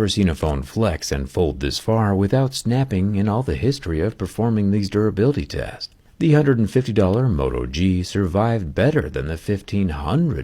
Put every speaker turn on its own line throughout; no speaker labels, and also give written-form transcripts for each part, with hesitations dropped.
Never seen a phone flex and fold this far without snapping in all the history of performing these durability tests. The $150 Moto G survived better than the $1,500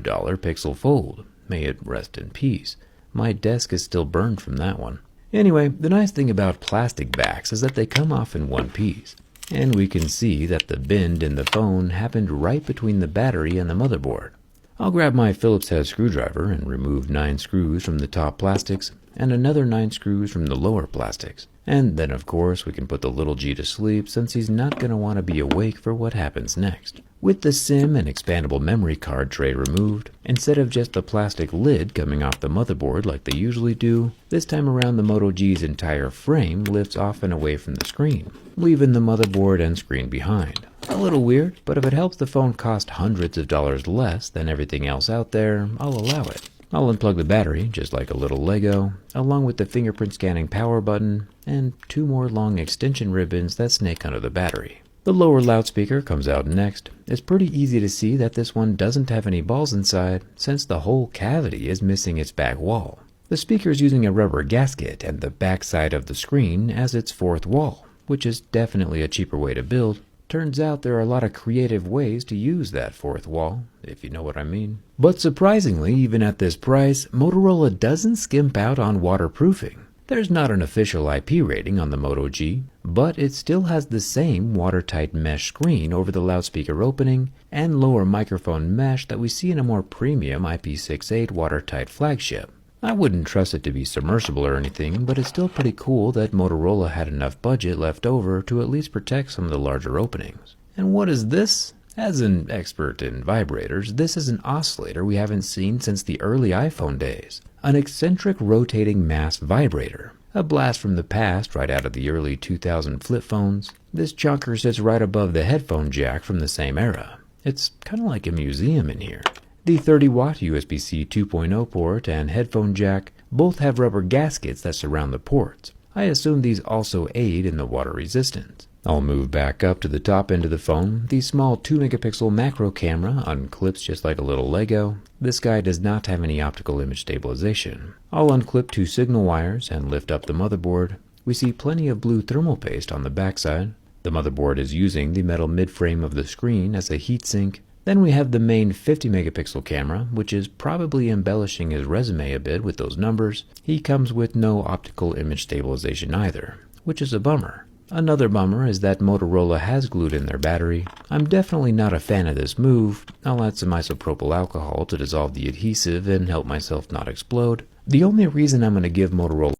Pixel Fold. May it rest in peace. My desk is still burned from that one. Anyway, the nice thing about plastic backs is that they come off in one piece. And we can see that the bend in the phone happened right between the battery and the motherboard. I'll grab my Phillips head screwdriver and remove 9 screws from the top plastics and another 9 screws from the lower plastics. And then of course we can put the little G to sleep since he's not going to want to be awake for what happens next. With the SIM and expandable memory card tray removed, instead of just the plastic lid coming off the motherboard like they usually do, this time around the Moto G's entire frame lifts off and away from the screen, leaving the motherboard and screen behind. A little weird, but if it helps the phone cost hundreds of dollars less than everything else out there, I'll allow it. I'll unplug the battery, just like a little Lego, along with the fingerprint scanning power button, and 2 more long extension ribbons that snake under the battery. The lower loudspeaker comes out next. It's pretty easy to see that this one doesn't have any balls inside, since the whole cavity is missing its back wall. The speaker is using a rubber gasket and the back side of the screen as its 4th wall, which is definitely a cheaper way to build. Turns out there are a lot of creative ways to use that 4th wall, if you know what I mean. But surprisingly, even at this price, Motorola doesn't skimp out on waterproofing. There's not an official IP rating on the Moto G, but it still has the same watertight mesh screen over the loudspeaker opening and lower microphone mesh that we see in a more premium IP68 watertight flagship. I wouldn't trust it to be submersible or anything, but it's still pretty cool that Motorola had enough budget left over to at least protect some of the larger openings. And what is this? As an expert in vibrators, this is an oscillator we haven't seen since the early iPhone days. An eccentric rotating mass vibrator. A blast from the past right out of the early 2000 flip phones. This chunker sits right above the headphone jack from the same era. It's kind of like a museum in here. The 30-watt USB-C 2.0 port and headphone jack both have rubber gaskets that surround the ports. I assume these also aid in the water resistance. I'll move back up to the top end of the phone. The small 2-megapixel macro camera unclips just like a little Lego. This guy does not have any optical image stabilization. I'll unclip 2 signal wires and lift up the motherboard. We see plenty of blue thermal paste on the backside. The motherboard is using the metal midframe of the screen as a heatsink. Then we have the main 50-megapixel camera, which is probably embellishing his resume a bit with those numbers. He comes with no optical image stabilization either, which is a bummer. Another bummer is that Motorola has glued in their battery. I'm definitely not a fan of this move. I'll add some isopropyl alcohol to dissolve the adhesive and help myself not explode. The only reason I'm going to give Motorola